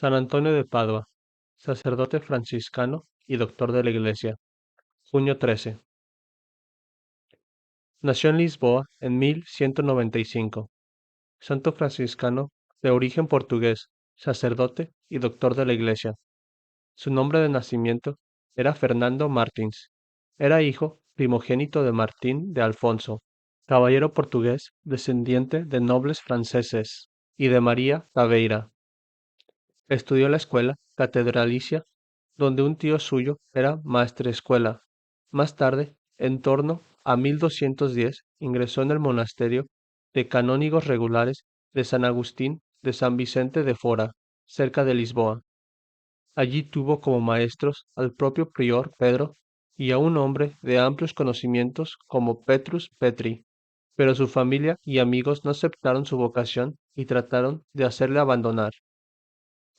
San Antonio de Padua, sacerdote franciscano y doctor de la Iglesia, junio 13. Nació en Lisboa en 1195. Santo franciscano de origen portugués, sacerdote y doctor de la Iglesia. Su nombre de nacimiento era Fernando Martins. Era hijo primogénito de Martín de Alfonso, caballero portugués descendiente de nobles franceses, y de María Taveira. Estudió en la escuela catedralicia, donde un tío suyo era maestrescuela. Más tarde, en torno a 1210, ingresó en el monasterio de canónigos regulares de San Agustín de San Vicente de Fora, cerca de Lisboa. Allí tuvo como maestros al propio prior Pedro y a un hombre de amplios conocimientos como Petrus Petri, pero su familia y amigos no aceptaron su vocación y trataron de hacerle abandonar.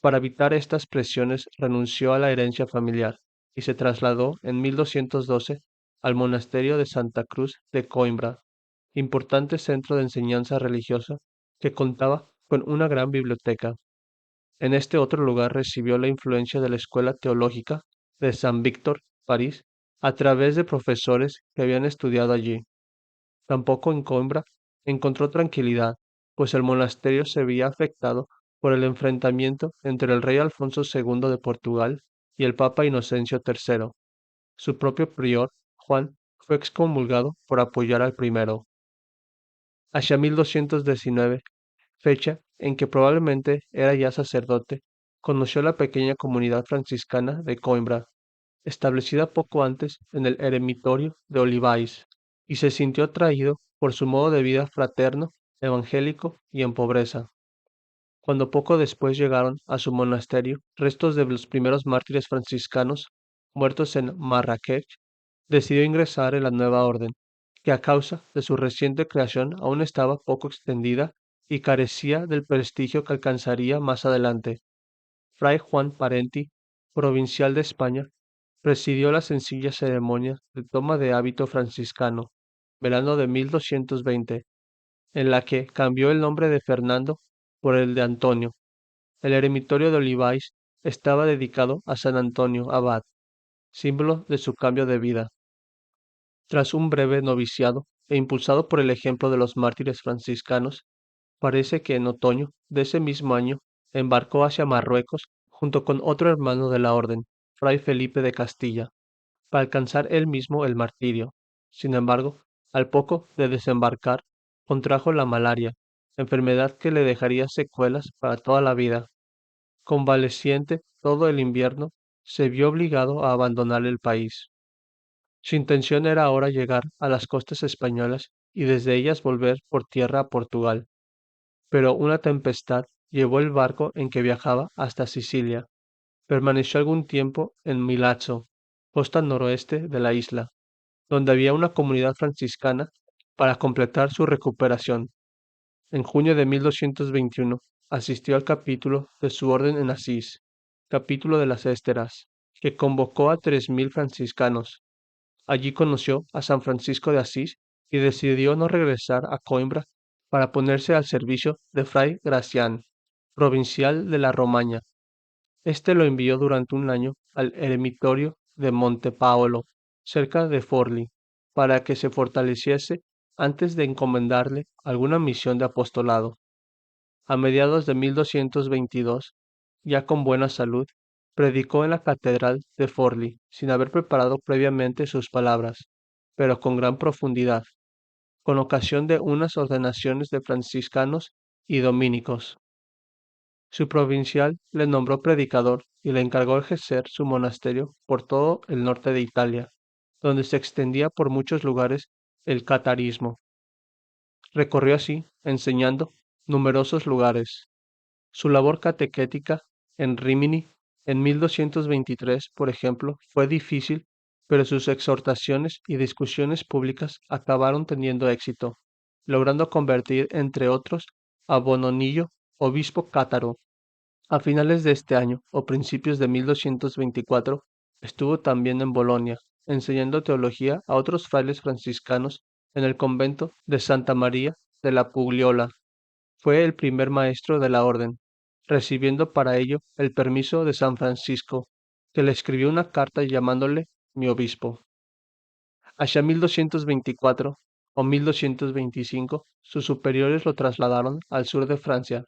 Para evitar estas presiones renunció a la herencia familiar y se trasladó en 1212 al monasterio de Santa Cruz de Coimbra, importante centro de enseñanza religiosa que contaba con una gran biblioteca. En este otro lugar recibió la influencia de la Escuela Teológica de San Víctor, París, a través de profesores que habían estudiado allí. Tampoco en Coimbra encontró tranquilidad, pues el monasterio se veía afectado por el enfrentamiento entre el rey Alfonso II de Portugal y el Papa Inocencio III. Su propio prior, Juan, fue excomulgado por apoyar al primero. Hacia 1219, fecha en que probablemente era ya sacerdote, conoció la pequeña comunidad franciscana de Coimbra, establecida poco antes en el eremitorio de Olivais, y se sintió atraído por su modo de vida fraterno, evangélico y en pobreza. Cuando poco después llegaron a su monasterio restos de los primeros mártires franciscanos muertos en Marrakech, decidió ingresar en la nueva orden, que a causa de su reciente creación aún estaba poco extendida y carecía del prestigio que alcanzaría más adelante. Fray Juan Parenti, provincial de España, presidió la sencilla ceremonia de toma de hábito franciscano, verano de 1220, en la que cambió el nombre de Fernando por el de Antonio. El eremitorio de Olivais estaba dedicado a San Antonio Abad, símbolo de su cambio de vida. Tras un breve noviciado e impulsado por el ejemplo de los mártires franciscanos, parece que en otoño de ese mismo año embarcó hacia Marruecos junto con otro hermano de la orden, Fray Felipe de Castilla, para alcanzar él mismo el martirio. Sin embargo, al poco de desembarcar, contrajo la malaria, enfermedad que le dejaría secuelas para toda la vida. Convaleciente todo el invierno, se vio obligado a abandonar el país. Su intención era ahora llegar a las costas españolas y desde ellas volver por tierra a Portugal, pero una tempestad llevó el barco en que viajaba hasta Sicilia. Permaneció algún tiempo en Milazzo, costa noroeste de la isla, donde había una comunidad franciscana para completar su recuperación. En junio de 1221 asistió al capítulo de su orden en Asís, capítulo de las Ésteras, que convocó a 3000 franciscanos. Allí conoció a San Francisco de Asís y decidió no regresar a Coimbra para ponerse al servicio de Fray Gracián, provincial de la Romaña. Este lo envió durante un año al eremitorio de Monte Paolo, cerca de Forlì, para que se fortaleciese antes de encomendarle alguna misión de apostolado. A mediados de 1222, ya con buena salud, predicó en la catedral de Forlì, sin haber preparado previamente sus palabras, pero con gran profundidad, con ocasión de unas ordenaciones de franciscanos y dominicos. Su provincial le nombró predicador y le encargó ejercer su monasterio por todo el norte de Italia, donde se extendía por muchos lugares el catarismo. Recorrió así, enseñando, numerosos lugares. Su labor catequética en Rímini en 1223, por ejemplo, fue difícil, pero sus exhortaciones y discusiones públicas acabaron teniendo éxito, logrando convertir, entre otros, a Bononillo, obispo cátaro. A finales de este año o principios de 1224, estuvo también en Bolonia, enseñando teología a otros frailes franciscanos en el convento de Santa María de la Pugliola. Fue el primer maestro de la orden. recibiendo para ello el permiso de San Francisco, que le escribió una carta llamándole mi obispo. Hacia 1224 o 1225, sus superiores lo trasladaron al sur de Francia,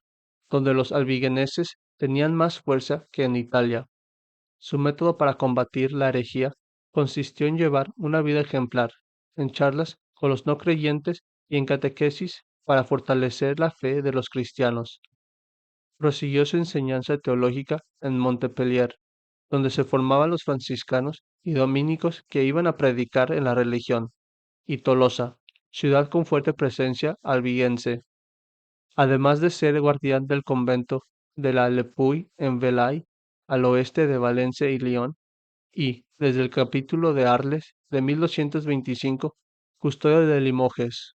donde los albigeneses tenían más fuerza que en Italia. Su método para combatir la herejía consistió en llevar una vida ejemplar, en charlas con los no creyentes y en catequesis para fortalecer la fe de los cristianos. Prosiguió su enseñanza teológica en Montpellier, donde se formaban los franciscanos y dominicos que iban a predicar en la religión, y Tolosa, ciudad con fuerte presencia albigense, además de ser guardián del convento de la Lepuy en Velay, al oeste de Valencia y Lyon, y, desde el capítulo de Arles de 1225, custodio de Limoges.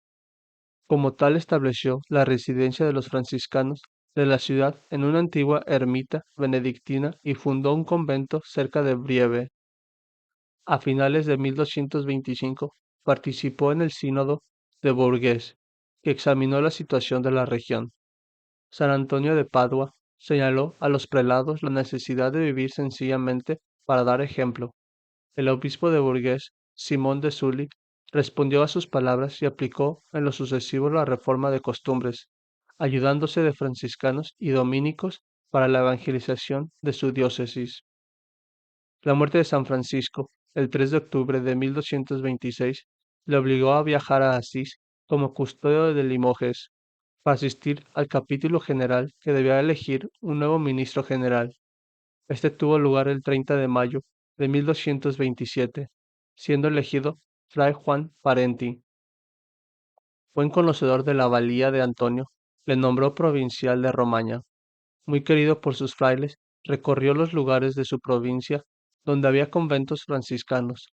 Como tal estableció la residencia de los franciscanos de la ciudad en una antigua ermita benedictina y fundó un convento cerca de Brieve. A finales de 1225 participó en el Sínodo de Bourges, que examinó la situación de la región. San Antonio de Padua señaló a los prelados la necesidad de vivir sencillamente para dar ejemplo. El obispo de Bourges, Simón de Sully, respondió a sus palabras y aplicó en lo sucesivo la reforma de costumbres, ayudándose de franciscanos y dominicos para la evangelización de su diócesis. La muerte de San Francisco, el 3 de octubre de 1226, le obligó a viajar a Asís como custodio de Limoges para asistir al capítulo general que debía elegir un nuevo ministro general. Este tuvo lugar el 30 de mayo de 1227, siendo elegido Fray Juan Parenti. Buen conocedor de la valía de Antonio, le nombró provincial de Romaña. Muy querido por sus frailes, recorrió los lugares de su provincia donde había conventos franciscanos.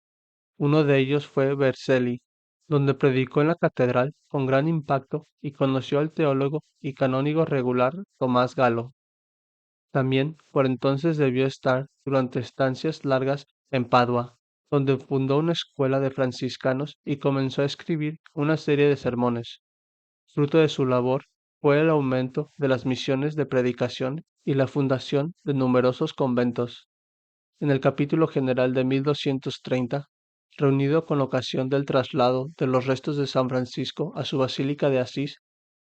Uno de ellos fue Vercelli, donde predicó en la catedral con gran impacto y conoció al teólogo y canónigo regular Tomás Galo. También por entonces debió estar durante estancias largas en Padua, donde fundó una escuela de franciscanos y comenzó a escribir una serie de sermones. Fruto de su labor fue el aumento de las misiones de predicación y la fundación de numerosos conventos. En el capítulo general de 1230, reunido con ocasión del traslado de los restos de San Francisco a su Basílica de Asís,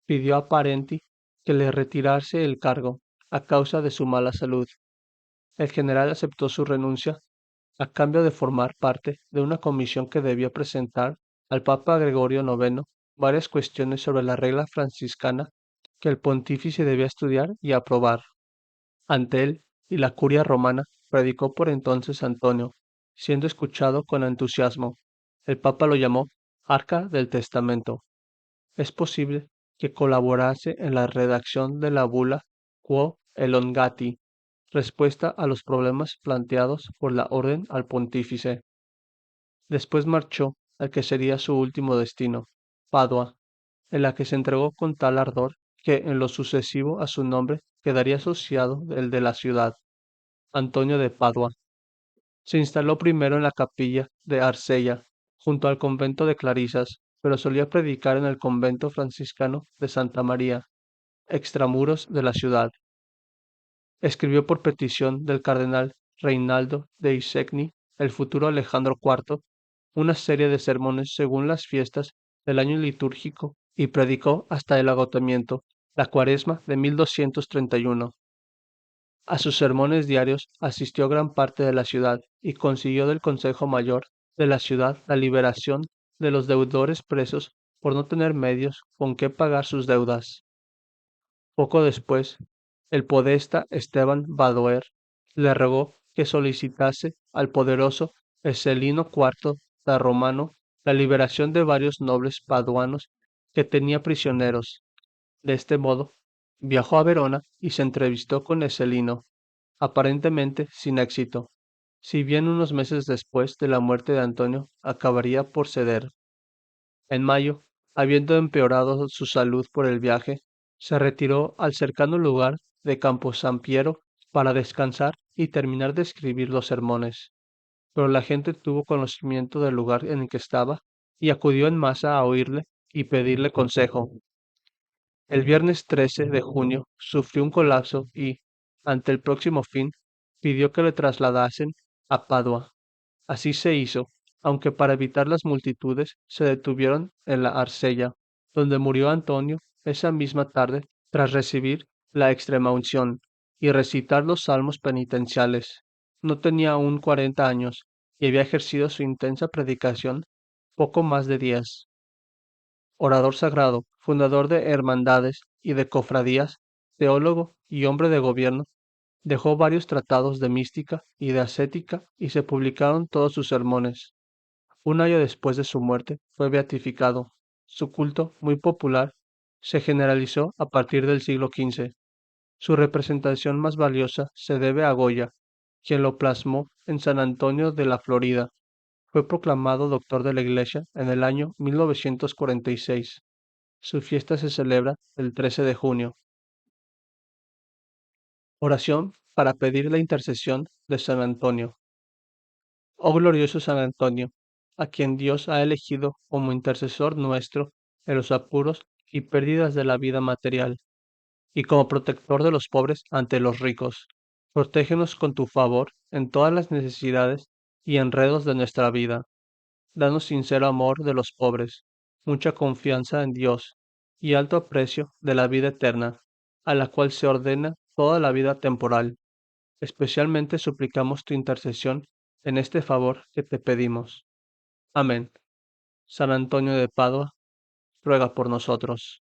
pidió a Parenti que le retirase el cargo a causa de su mala salud. El general aceptó su renuncia a cambio de formar parte de una comisión que debía presentar al Papa Gregorio IX varias cuestiones sobre la regla franciscana que el pontífice debía estudiar y aprobar. Ante él y la curia romana predicó por entonces Antonio, siendo escuchado con entusiasmo. El Papa lo llamó Arca del Testamento. Es posible que colaborase en la redacción de la bula Quo Elongati, respuesta a los problemas planteados por la orden al pontífice. Después marchó al que sería su último destino, Padua, en la que se entregó con tal ardor que en lo sucesivo a su nombre quedaría asociado el de la ciudad, Antonio de Padua. Se instaló primero en la capilla de Arcella, junto al convento de Clarisas, pero solía predicar en el convento franciscano de Santa María, extramuros de la ciudad. Escribió por petición del cardenal Reinaldo de Isegni, el futuro Alejandro IV, una serie de sermones según las fiestas del año litúrgico y predicó hasta el agotamiento la Cuaresma de 1231. A sus sermones diarios asistió gran parte de la ciudad y consiguió del Consejo Mayor de la ciudad la liberación de los deudores presos por no tener medios con que pagar sus deudas. Poco después, el podesta Esteban Badoer le rogó que solicitase al poderoso Ecelino IV da Romano la liberación de varios nobles paduanos que tenía prisioneros. De este modo, viajó a Verona y se entrevistó con Ecelino, aparentemente sin éxito, si bien unos meses después de la muerte de Antonio acabaría por ceder. En mayo, habiendo empeorado su salud por el viaje, se retiró al cercano lugar de Campo San Piero para descansar y terminar de escribir los sermones. Pero la gente tuvo conocimiento del lugar en el que estaba y acudió en masa a oírle y pedirle consejo. El viernes 13 de junio sufrió un colapso y, ante el próximo fin, pidió que le trasladasen a Padua. Así se hizo, aunque para evitar las multitudes se detuvieron en la Arcella, donde murió Antonio esa misma tarde tras recibir la extremaunción y recitar los salmos penitenciales. No tenía aún 40 años y había ejercido su intensa predicación poco más de 10. Orador sagrado, fundador de hermandades y de cofradías, teólogo y hombre de gobierno, dejó varios tratados de mística y de ascética y se publicaron todos sus sermones. Un año después de su muerte fue beatificado. Su culto, muy popular, se generalizó a partir del siglo XV. Su representación más valiosa se debe a Goya, quien lo plasmó en San Antonio de la Florida. Fue proclamado doctor de la Iglesia en el año 1946. Su fiesta se celebra el 13 de junio. Oración para pedir la intercesión de San Antonio. Oh glorioso San Antonio, a quien Dios ha elegido como intercesor nuestro en los apuros y pérdidas de la vida material, y como protector de los pobres ante los ricos. Protégenos con tu favor en todas las necesidades y enredos de nuestra vida. Danos sincero amor de los pobres, mucha confianza en Dios y alto aprecio de la vida eterna, a la cual se ordena toda la vida temporal. Especialmente suplicamos tu intercesión en este favor que te pedimos. Amén. San Antonio de Padua, ruega por nosotros.